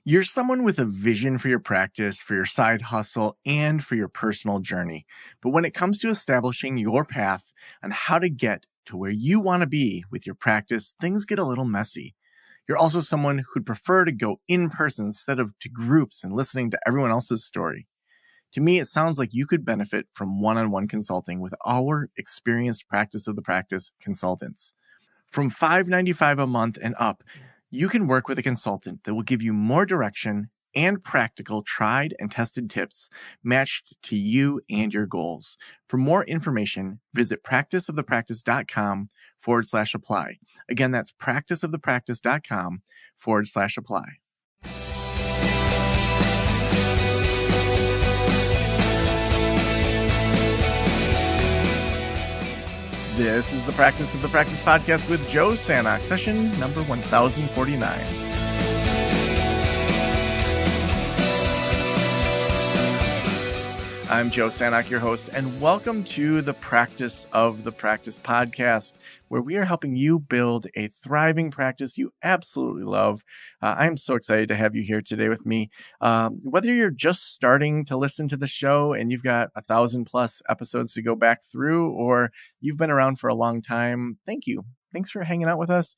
You're someone with a vision for your practice, for your side hustle, and for your personal journey. But when it comes to establishing your path on how to get to where you want to be with your practice, things get a little messy. You're also someone who'd prefer to go in person instead of to groups and listening to everyone else's story. To me, it sounds like you could benefit from one-on-one consulting with our experienced practice of the practice consultants. From $5.95 a month and up, you can work with a consultant that will give you more direction and practical tried and tested tips matched to you and your goals. For more information, visit practiceofthepractice.com/apply. Again, that's practiceofthepractice.com/apply. This is the Practice of the Practice podcast with Joe Sanok, session number 1049. I'm Joe Sanok, your host, and welcome to the Practice of the Practice podcast, where we are helping you build a thriving practice you absolutely love. I'm so excited to have you here today with me. Whether you're just starting to listen to the show and you've got 1,000+ episodes to go back through, or you've been around for a long time, thank you. Thanks for hanging out with us.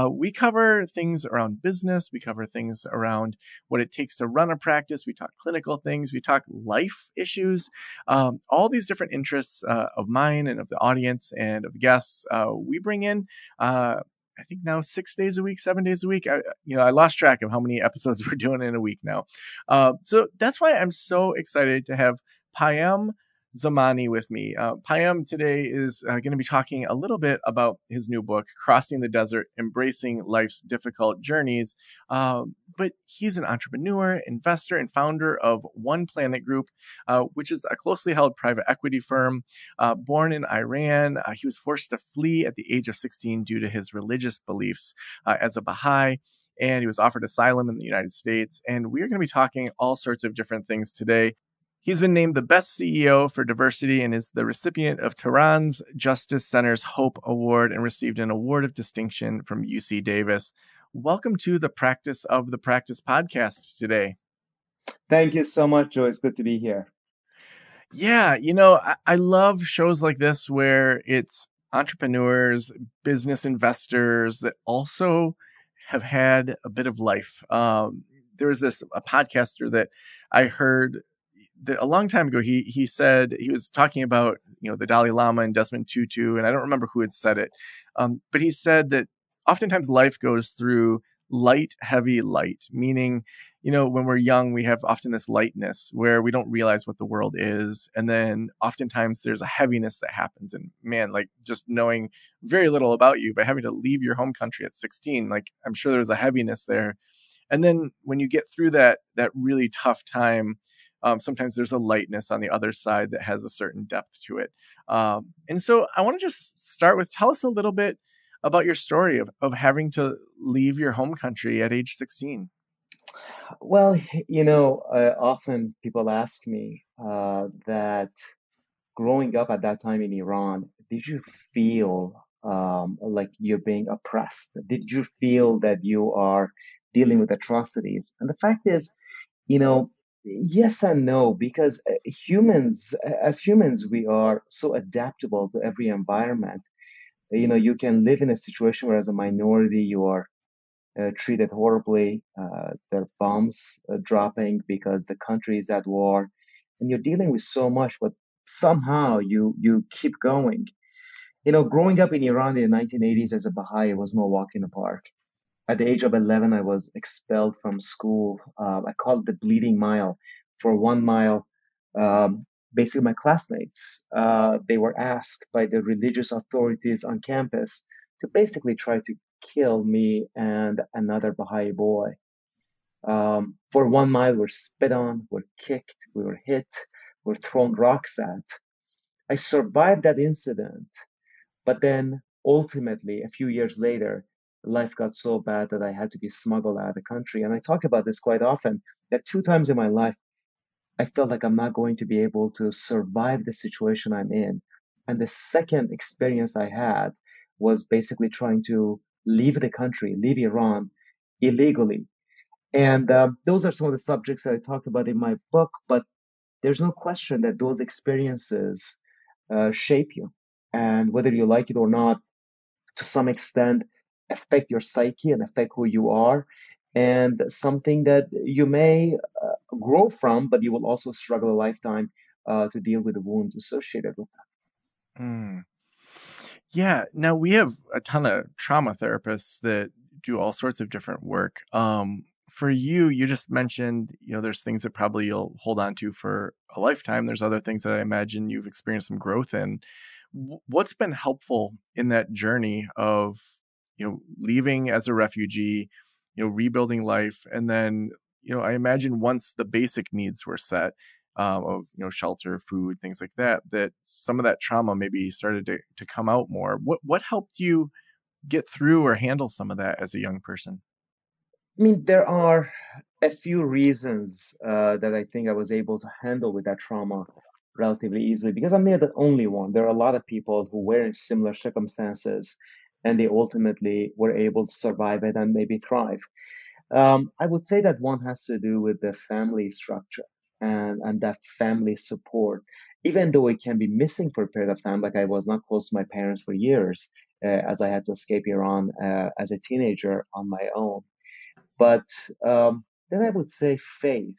We cover things around business. We cover things around what it takes to run a practice. We talk clinical things. We talk life issues. All these different interests of mine and of the audience and of the guests we bring in. I think now 6 days a week, 7 days a week. I lost track of how many episodes we're doing in a week now. So that's why I'm so excited to have Payam Zamani with me. Payam today is going to be talking a little bit about his new book, Crossing the Desert, Embracing Life's Difficult Journeys. But he's an entrepreneur, investor, and founder of One Planet Group, which is a closely held private equity firm. Born in Iran, he was forced to flee at the age of 16 due to his religious beliefs as a Baha'i. And he was offered asylum in the United States. And we're going to be talking all sorts of different things today. He's been named the best CEO for diversity and is the recipient of Tehran's Justice Center's Hope Award and received an award of distinction from UC Davis. Welcome to the Practice of the Practice podcast today. Thank you so much, Joe. It's good to be here. Yeah, I love shows like this where it's entrepreneurs, business investors that also have had a bit of life. There was a podcaster that I heard that a long time ago. He said he was talking about the Dalai Lama and Desmond Tutu, and I don't remember who had said it, but he said that oftentimes life goes through light, heavy, light, meaning when we're young, we have often this lightness where we don't realize what the world is. And then oftentimes there's a heaviness that happens. And man, like just knowing very little about you, but having to leave your home country at 16, like I'm sure there's a heaviness there. And then when you get through that really tough time, sometimes there's a lightness on the other side that has a certain depth to it. And so I want to just start with, tell us a little bit about your story of having to leave your home country at age 16. Well, often people ask me that growing up at that time in Iran, did you feel like you're being oppressed? Did you feel that you are dealing with atrocities? And the fact is, yes and no, because as humans, we are so adaptable to every environment. You can live in a situation where as a minority, you are treated horribly. There are bombs dropping because the country is at war, and you're dealing with so much, but somehow you keep going. Growing up in Iran in the 1980s as a Baha'i was no walk in the park. At the age of 11, I was expelled from school. I call it the bleeding mile. For 1 mile, basically my classmates, they were asked by the religious authorities on campus to basically try to kill me and another Baha'i boy. For 1 mile, we're spit on, we're kicked, we were hit, we're thrown rocks at. I survived that incident, but then ultimately, a few years later, life got so bad that I had to be smuggled out of the country. And I talk about this quite often, that 2 times in my life, I felt like I'm not going to be able to survive the situation I'm in. And the second experience I had was basically trying to leave the country, leave Iran illegally. And those are some of the subjects that I talk about in my book. But there's no question that those experiences shape you. And whether you like it or not, to some extent, affect your psyche and affect who you are. And something that you may grow from, but you will also struggle a lifetime to deal with the wounds associated with Mm. Yeah. Now we have a ton of trauma therapists that do all sorts of different work. For you, you just mentioned, there's things that probably you'll hold on to for a lifetime. There's other things that I imagine you've experienced some growth in. What's been helpful in that journey of, leaving as a refugee, rebuilding life, and then, I imagine once the basic needs were set, of shelter, food, things like that, that some of that trauma maybe started to come out more. What helped you get through or handle some of that as a young person? I mean, there are a few reasons that I think I was able to handle with that trauma relatively easily because I'm not the only one. There are a lot of people who were in similar circumstances and they ultimately were able to survive it and maybe thrive. I would say that one has to do with the family structure and that family support. Even though it can be missing for a period of time, like I was not close to my parents for years, as I had to escape Iran as a teenager on my own. But then I would say faith.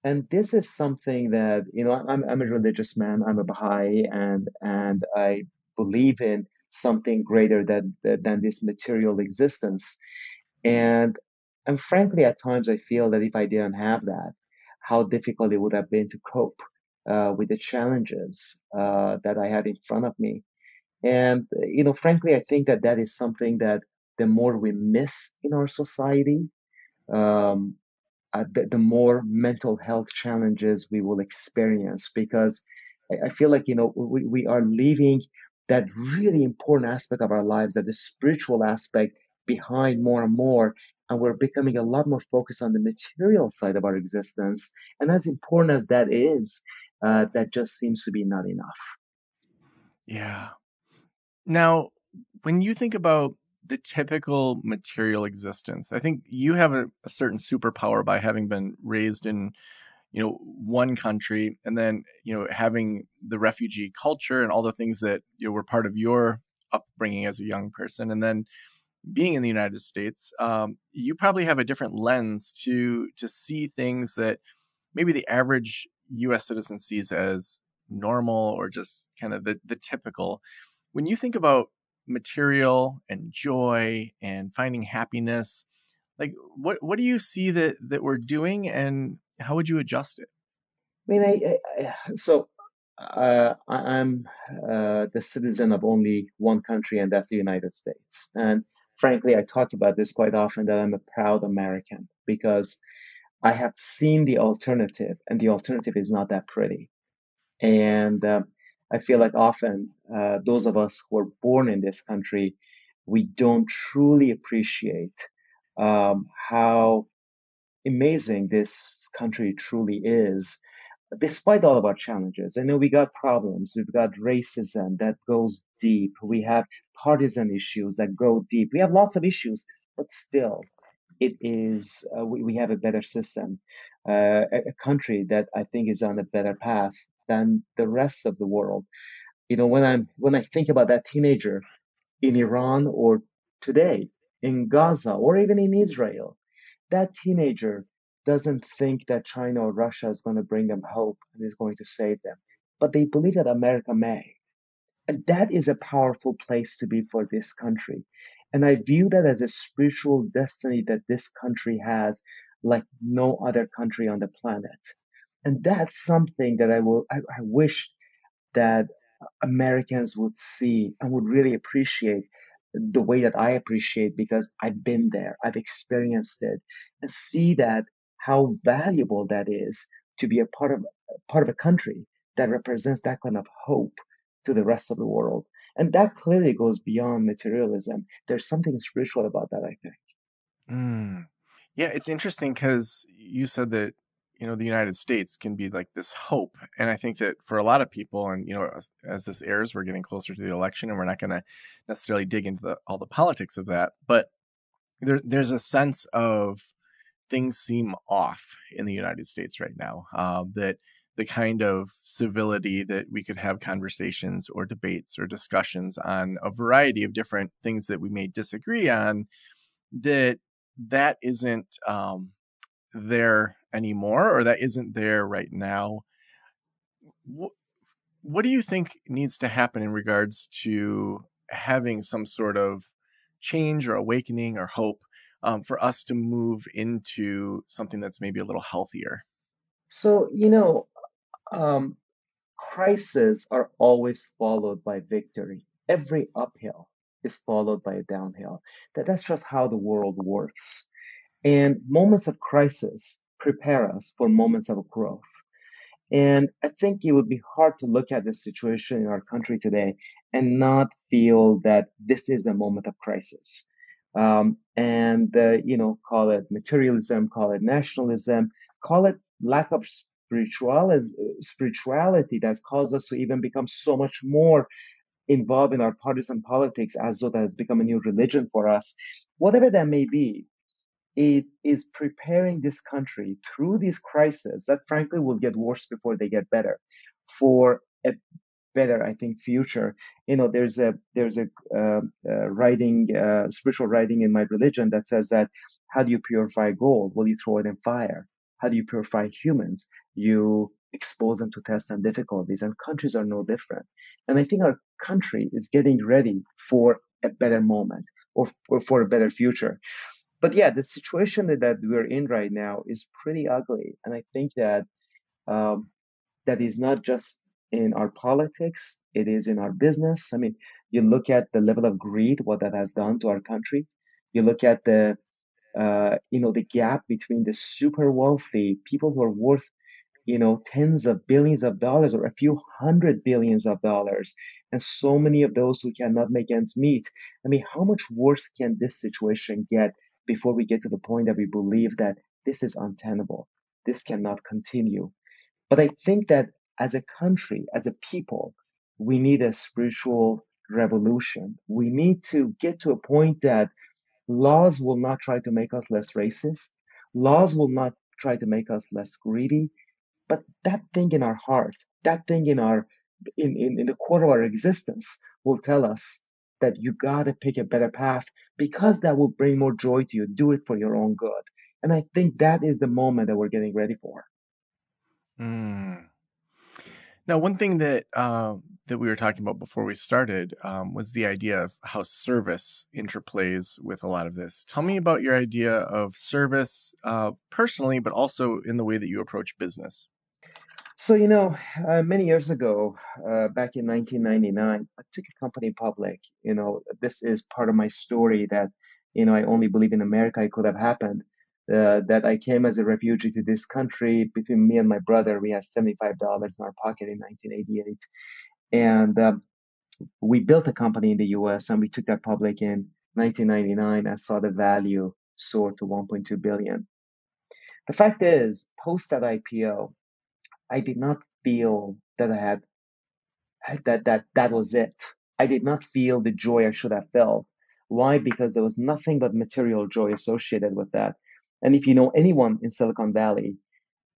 And this is something that, I'm a religious man. I'm a Baha'i, and I believe in something greater than this material existence. And and frankly, at times I feel that if I didn't have that, how difficult it would have been to cope with the challenges that I had in front of me. And frankly, I think that that is something that the more we miss in our society, um, the more mental health challenges we will experience because I feel like we are leaving that really important aspect of our lives, that the spiritual aspect behind more and more, and we're becoming a lot more focused on the material side of our existence. And as important as that is, that just seems to be not enough. Yeah. Now, when you think about the typical material existence, I think you have a certain superpower by having been raised in, one country, and then, having the refugee culture and all the things that, were part of your upbringing as a young person, and then being in the United States. You probably have a different lens to see things that maybe the average U.S. citizen sees as normal or just kind of the typical. When you think about material and joy and finding happiness, like what do you see that we're doing, and how would you adjust it? I mean, so I'm the citizen of only one country, and that's the United States. And frankly, I talk about this quite often that I'm a proud American because I have seen the alternative, and the alternative is not that pretty. And I feel like often those of us who are born in this country, we don't truly appreciate how amazing this country truly is despite all of our challenges. I know we got problems. We've got racism that goes deep. We have partisan issues that go deep. We have lots of issues, but still, we have a better system, a country that I think is on a better path than the rest of the world. When I think about that teenager in Iran or today in Gaza or even in Israel, that teenager doesn't think that China or Russia is going to bring them hope and is going to save them, but they believe that America may. And that is a powerful place to be for this country. And I view that as a spiritual destiny that this country has like no other country on the planet. And that's something that I wish that Americans would see and would really appreciate the way that I appreciate because I've been there, I've experienced it, and see that how valuable that is to be a part of a country that represents that kind of hope to the rest of the world. And that clearly goes beyond materialism. There's something spiritual about that, I think. Mm. Yeah, it's interesting because you said that, the United States can be like this hope. And I think that for a lot of people, and, as this airs, we're getting closer to the election and we're not going to necessarily dig into all the politics of that. But there's a sense of things seem off in the United States right now. That the kind of civility that we could have conversations or debates or discussions on a variety of different things that we may disagree on, that that isn't there anymore, or that isn't there right now. What, what do you think needs to happen in regards to having some sort of change or awakening or hope for us to move into something that's maybe a little healthier? So, um, crises are always followed by victory. Every uphill is followed by a downhill. That's just how the world works. And moments of crisis prepare us for moments of growth. And I think it would be hard to look at the situation in our country today and not feel that this is a moment of crisis. Call it materialism, call it nationalism, call it lack of spirituality that's caused us to even become so much more involved in our partisan politics as though that has become a new religion for us. Whatever that may be, it is preparing this country through these crises that frankly will get worse before they get better for a better, I think, future. There's a spiritual writing in my religion that says that how do you purify gold? Well, you throw it in fire. How do you purify humans? You expose them to tests and difficulties, and countries are no different. And I think our country is getting ready for a better moment or for a better future. But yeah, the situation that we're in right now is pretty ugly, and I think that um, that is not just in our politics; it is in our business. I mean, you look at the level of greed, what that has done to our country. You look at the gap between the super wealthy people who are worth tens of billions of dollars or a few hundred billions of dollars, and so many of those who cannot make ends meet. I mean, how much worse can this situation get before we get to the point that we believe that this is untenable? This cannot continue. But I think that as a country, as a people, we need a spiritual revolution. We need to get to a point that laws will not try to make us less racist. Laws will not try to make us less greedy, but that thing in our heart, that thing in the core of our existence will tell us that you gotta pick a better path because that will bring more joy to you. Do it for your own good. And I think that is the moment that we're getting ready for. Mm. Now, one thing that that we were talking about before we started was the idea of how service interplays with a lot of this. Tell me about your idea of service personally, but also in the way that you approach business. So, many years ago, back in 1999, I took a company public. This is part of my story that, I only believe in America it could have happened. That I came as a refugee to this country. Between me and my brother, we had $75 in our pocket in 1988. And we built a company in the US and we took that public in 1999 and saw the value soar to 1.2 billion. The fact is, post that IPO, I did not feel that that was it. I did not feel the joy I should have felt. Why? Because there was nothing but material joy associated with that. And if you know anyone in Silicon Valley,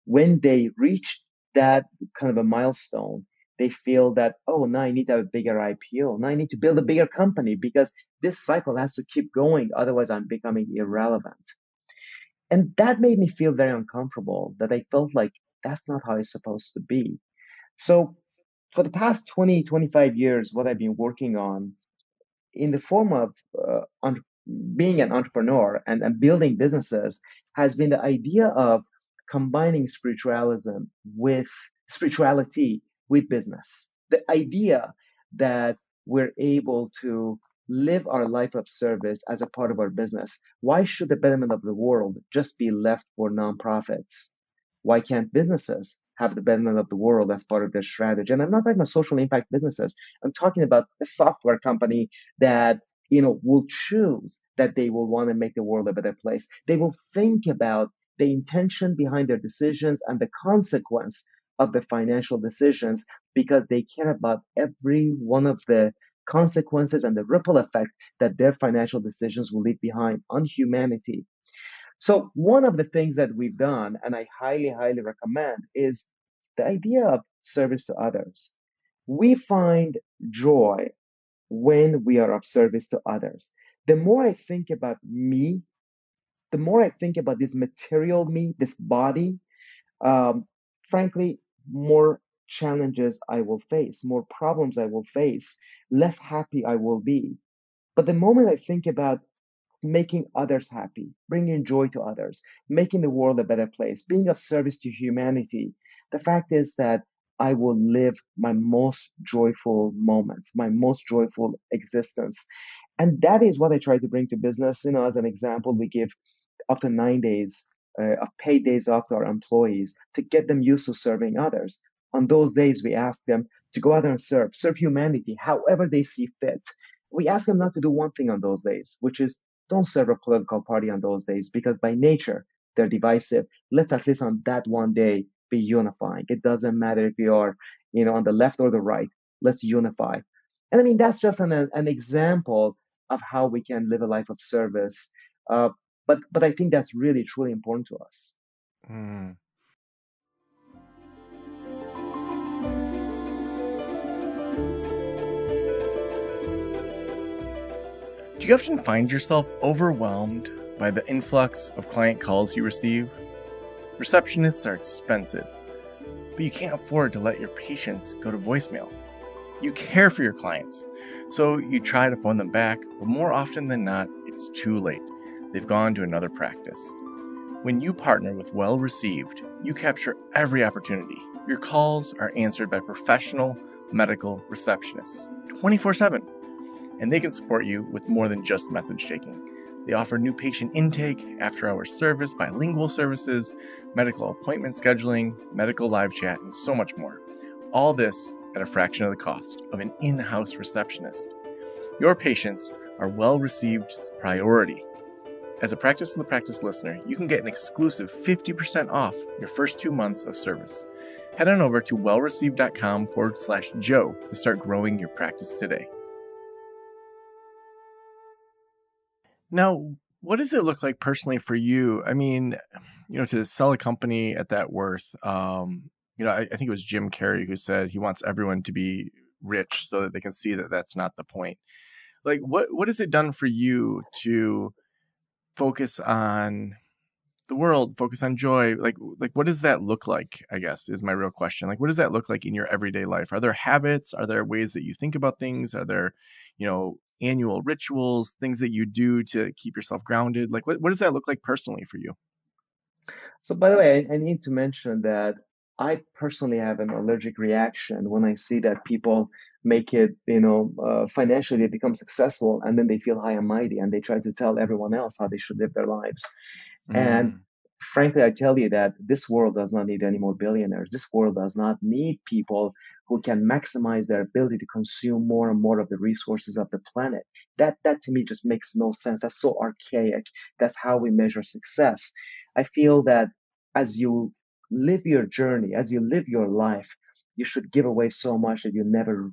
when they reach that kind of a milestone, they feel that, oh, now I need to have a bigger IPO. Now I need to build a bigger company because this cycle has to keep going. Otherwise, I'm becoming irrelevant. And that made me feel very uncomfortable that I felt like that's not how it's supposed to be. So for the past 20, 25 years, what I've been working on in the form of being an entrepreneur and building businesses has been the idea of combining with spirituality with business. The idea that we're able to live our life of service as a part of our business. Why should the betterment of the world just be left for nonprofits? Why can't businesses have the betterment of the world as part of their strategy? And I'm not talking about social impact businesses. I'm talking about a software company that will choose that they will want to make the world a better place. They will think about the intention behind their decisions and the consequence of the financial decisions because they care about every one of the consequences and the ripple effect that their financial decisions will leave behind on humanity. So one of the things that we've done, and I highly, highly recommend, is the idea of service to others. We find joy when we are of service to others. The more I think about me, the more I think about this material me, this body, um, frankly, more challenges I will face, more problems I will face, less happy I will be. But the moment I think about making others happy, bringing joy to others, making the world a better place, being of service to humanity, the fact is that I will live my most joyful moments, my most joyful existence. And that is what I try to bring to business. As an example, we give up to 9 days of paid days off to our employees to get them used to serving others. On those days, we ask them to go out and serve humanity however they see fit. We ask them not to do one thing on those days, which is don't serve a political party on those days because by nature they're divisive. Let's at least on that one day be unifying. It doesn't matter if you are, on the left or the right. Let's unify. And I mean that's just an example of how we can live a life of service. But I think that's really truly important to us. Mm. Do you often find yourself overwhelmed by the influx of client calls you receive? Receptionists are expensive, but you can't afford to let your patients go to voicemail. You care for your clients, so you try to phone them back, but more often than not, it's too late. They've gone to another practice. When you partner with Well Received, you capture every opportunity. Your calls are answered by professional medical receptionists 24/7, and they can support you with more than just message taking. They offer new patient intake, after-hours service, bilingual services, medical appointment scheduling, medical live chat, and so much more. All this at a fraction of the cost of an in-house receptionist. Your patients are Well Received's priority. As a Practice in the Practice listener, you can get an exclusive 50% off your first 2 months of service. Head on over to wellreceived.com/Joe to start growing your practice today. Now, what does it look like personally for you? I mean, to sell a company at that worth, I think it was Jim Carrey who said he wants everyone to be rich so that they can see that that's not the point. Like, what has it done for you to focus on the world, focus on joy? Like what does that look like, I guess, is my real question. Like, what does that look like in your everyday life? Are there habits? Are there ways that you think about things? Are there, annual rituals, things that you do to keep yourself grounded? Like, what does that look like personally for you? So, by the way, I need to mention that I personally have an allergic reaction when I see that people make it, financially they become successful and then they feel high and mighty and they try to tell everyone else how they should live their lives. And Mm, frankly, I tell you that this world does not need any more billionaires. This world does not need people who can maximize their ability to consume more and more of the resources of the planet. That to me just makes no sense. That's so archaic. That's how we measure success. I feel that as you live your journey, as you live your life, you should give away so much that you never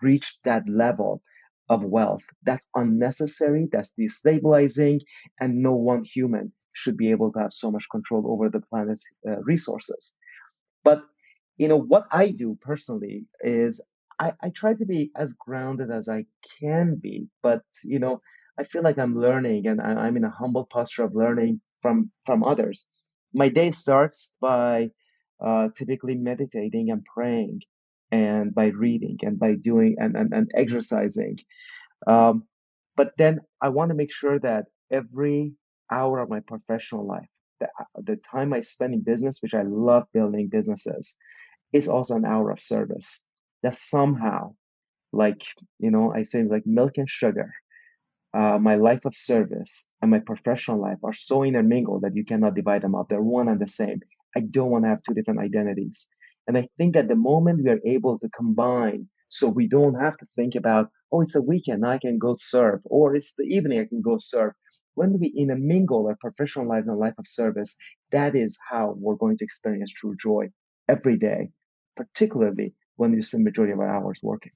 reach that level of wealth. That's unnecessary, that's destabilizing, and no one human should be able to have so much control over the planet's resources. But what I do personally is I try to be as grounded as I can be, but I feel like I'm learning and I'm in a humble posture of learning from others. My day starts by typically meditating and praying and by reading and by doing and exercising. Um, but then I want to make sure that every hour of my professional life, the time I spend in business, which I love building businesses, is also an hour of service. That somehow, like, I say like milk and sugar, my life of service and my professional life are so intermingled that you cannot divide them up. They're one and the same. I don't want to have two different identities. And I think that the moment we are able to combine, so we don't have to think about, oh, it's a weekend, I can go serve, or it's the evening, I can go serve. When we intermingle our professional lives and life of service, that is how we're going to experience true joy every day, particularly when we spend majority of our hours working.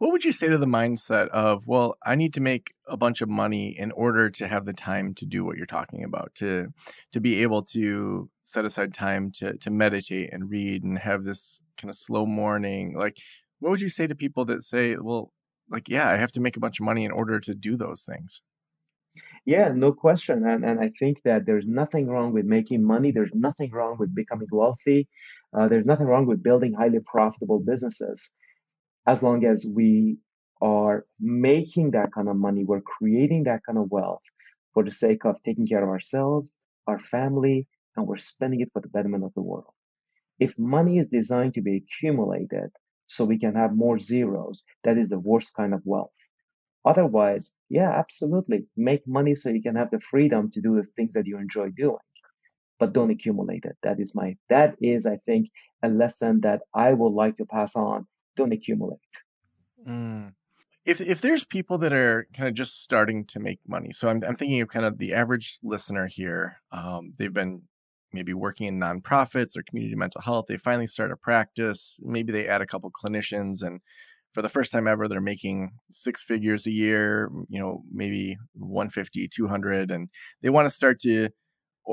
What would you say to the mindset of, well, I need to make a bunch of money in order to have the time to do what you're talking about, to be able to set aside time to meditate and read and have this kind of slow morning? Like, what would you say to people that say, well, like, yeah, I have to make a bunch of money in order to do those things? Yeah, no question. And I think that there's nothing wrong with making money. There's nothing wrong with becoming wealthy. There's nothing wrong with building highly profitable businesses. As long as we are making that kind of money, we're creating that kind of wealth for the sake of taking care of ourselves, our family, and we're spending it for the betterment of the world. If money is designed to be accumulated so we can have more zeros, that is the worst kind of wealth. Otherwise, yeah, absolutely. Make money so you can have the freedom to do the things that you enjoy doing, but don't accumulate it. That is, I think, a lesson that I would like to pass on. Don't accumulate. Mm. If there's people that are kind of just starting to make money, so I'm thinking of kind of the average listener here. They've been maybe working in nonprofits or community mental health. They finally start a practice. Maybe they add a couple clinicians, and for the first time ever, they're making six figures a year. Maybe 150, 200, and they want to start to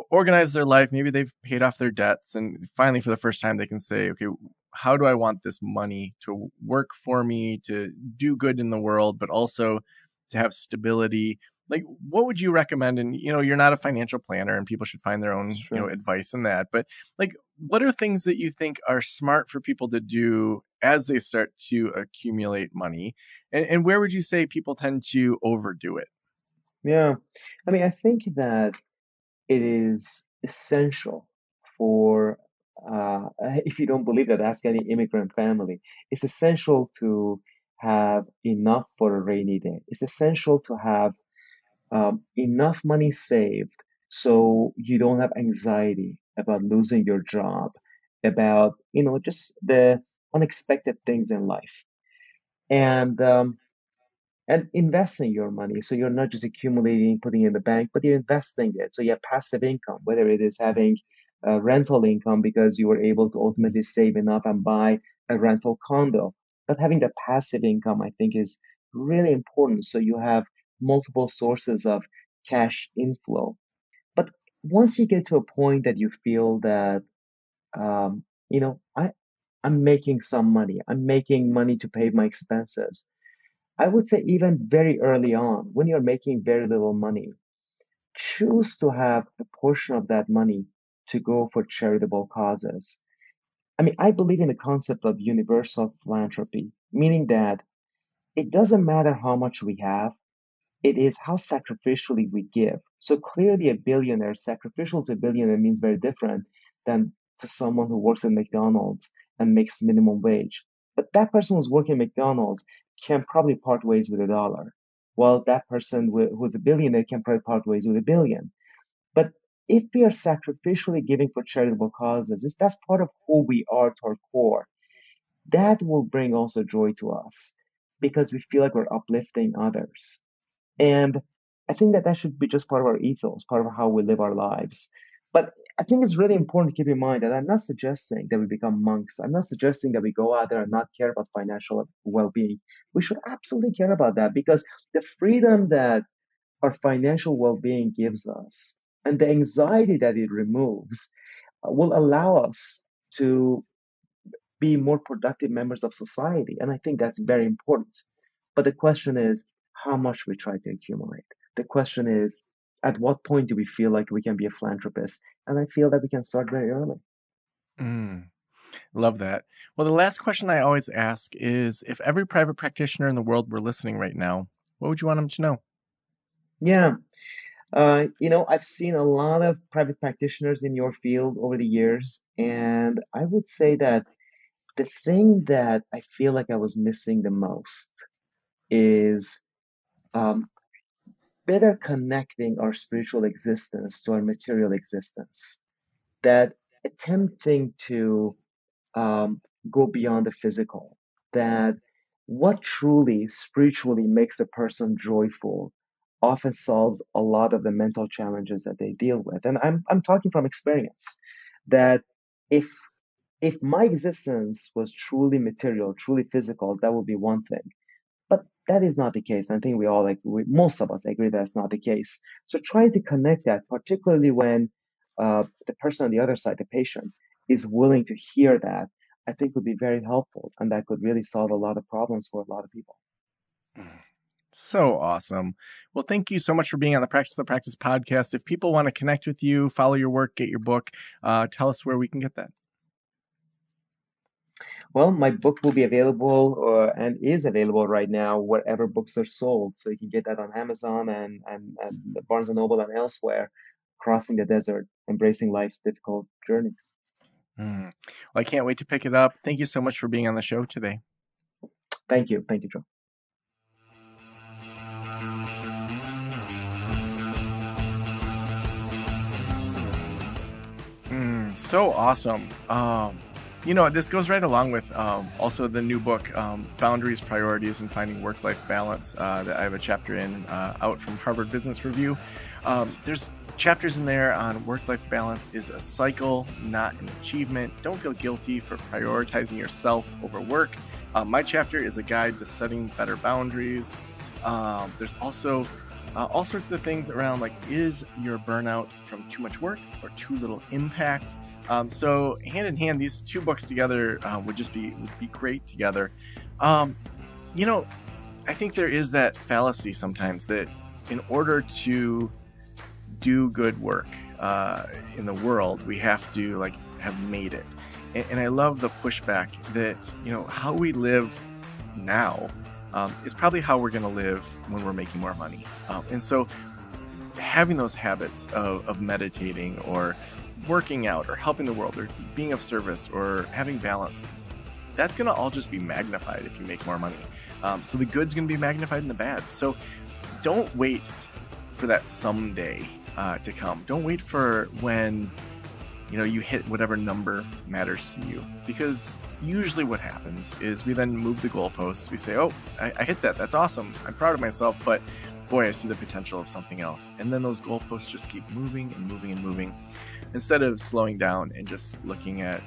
organize their life. Maybe they've paid off their debts, and finally, for the first time, they can say, okay, how do I want this money to work for me, to do good in the world, but also to have stability? Like, what would you recommend? And, you're not a financial planner, and people should find their own, Sure. advice in that. But, like, what are things that you think are smart for people to do as they start to accumulate money? And where would you say people tend to overdo it? Yeah. I mean, I think that it is essential for, if you don't believe that, ask any immigrant family. It's essential to have enough for a rainy day. It's essential to have enough money saved so you don't have anxiety about losing your job, about, just the unexpected things in life. And investing your money. So you're not just accumulating, putting it in the bank, but you're investing it. So you have passive income, whether it is having rental income because you were able to ultimately save enough and buy a rental condo. But having the passive income, I think, is really important. So you have multiple sources of cash inflow. But once you get to a point that you feel that, um, you know, I, I'm making some money, I'm making money to pay my expenses. I would say even very early on, when you're making very little money, choose to have a portion of that money to go for charitable causes. I mean, I believe in the concept of universal philanthropy, meaning that it doesn't matter how much we have, it is how sacrificially we give. So clearly, a billionaire, sacrificial to a billionaire means very different than to someone who works at McDonald's and makes minimum wage. But that person who's working at McDonald's can probably part ways with a dollar, while that person who's a billionaire can probably part ways with a billion. But if we are sacrificially giving for charitable causes, that's part of who we are to our core. That will bring also joy to us because we feel like we're uplifting others. And I think that that should be just part of our ethos, part of how we live our lives. But I think it's really important to keep in mind that I'm not suggesting that we become monks. I'm not suggesting that we go out there and not care about financial well being. We should absolutely care about that because the freedom that our financial well being gives us and the anxiety that it removes will allow us to be more productive members of society. And I think that's very important. But the question is how much we try to accumulate. The question is at what point do we feel like we can be a philanthropist? And I feel that we can start very early. Mm. Love that. Well, the last question I always ask is, if every private practitioner in the world were listening right now, what would you want them to know? Yeah. I've seen a lot of private practitioners in your field over the years, and I would say that the thing that I feel like I was missing the most is um, better connecting our spiritual existence to our material existence. That attempting to um, go beyond the physical, that what truly spiritually makes a person joyful often solves a lot of the mental challenges that they deal with. And I'm talking from experience that if if my existence was truly material, truly physical, that would be one thing. that is not the case. I think most of us agree that's not the case. So trying to connect that, particularly when the person on the other side, the patient, is willing to hear that, I think would be very helpful, and that could really solve a lot of problems for a lot of people. So awesome. Well, thank you so much for being on the Practice podcast. If people want to connect with you, follow your work, get your book, tell us where we can get that. Well, my book will be available and is available right now wherever books are sold. So you can get that on Amazon and Barnes & Noble and elsewhere. Crossing the Desert, Embracing Life's Difficult Journeys. Well, I can't wait to pick it up. Thank you so much for being on the show today. Thank you. Thank you, Joe. So awesome. This goes right along with also the new book, Boundaries, Priorities, and Finding Work-Life Balance, that I have a chapter in out from Harvard Business Review. There's chapters in there on work-life balance is a cycle, not an achievement. Don't feel guilty for prioritizing yourself over work. My chapter is a guide to setting better boundaries. There's also all sorts of things around, like, is your burnout from too much work or too little impact? So hand in hand, these two books together would be great together. I think there is that fallacy sometimes that in order to do good work in the world, we have to have made it. And I love the pushback that, how we live now is probably how we're going to live when we're making more money. And so having those habits of meditating or working out or helping the world or being of service or having balance, that's going to all just be magnified if you make more money. So the good's going to be magnified and the bad. So don't wait for that someday to come. Don't wait for when you hit whatever number matters to you, because usually what happens is we then move the goalposts. We say, oh, I hit that. That's awesome. I'm proud of myself, but boy, I see the potential of something else. And then those goalposts just keep moving and moving and moving, instead of slowing down and just looking at,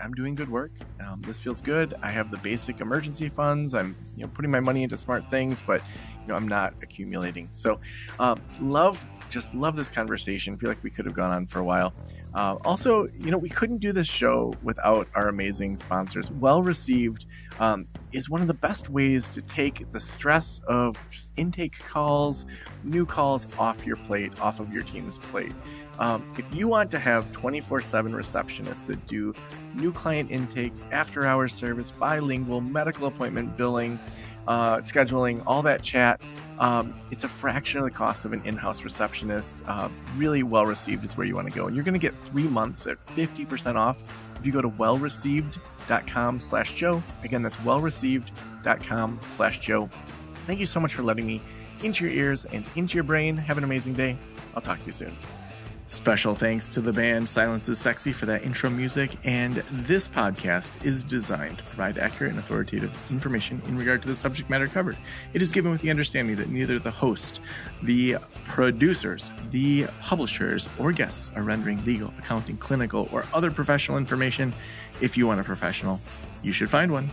I'm doing good work. This feels good. I have the basic emergency funds. I'm, putting my money into smart things, but I'm not accumulating. So, love this conversation. I feel like we could have gone on for a while. Also, we couldn't do this show without our amazing sponsors. Well Received is one of the best ways to take the stress of just intake calls, new calls off your plate, off of your team's plate. If you want to have 24/7 receptionists that do new client intakes, after-hours service, bilingual, medical appointment billing, scheduling, all that chat, it's a fraction of the cost of an in-house receptionist. Really Well Received is where you want to go. And you're going to get 3 months at 50% off if you go to wellreceived.com/Joe. Again, that's wellreceived.com/Joe. Thank you so much for letting me into your ears and into your brain. Have an amazing day. I'll talk to you soon. Special thanks to the band Silence is Sexy for that intro music, and this podcast is designed to provide accurate and authoritative information in regard to the subject matter covered. It is given with the understanding that neither the host, the producers, the publishers, or guests are rendering legal, accounting, clinical, or other professional information. If you want a professional, you should find one.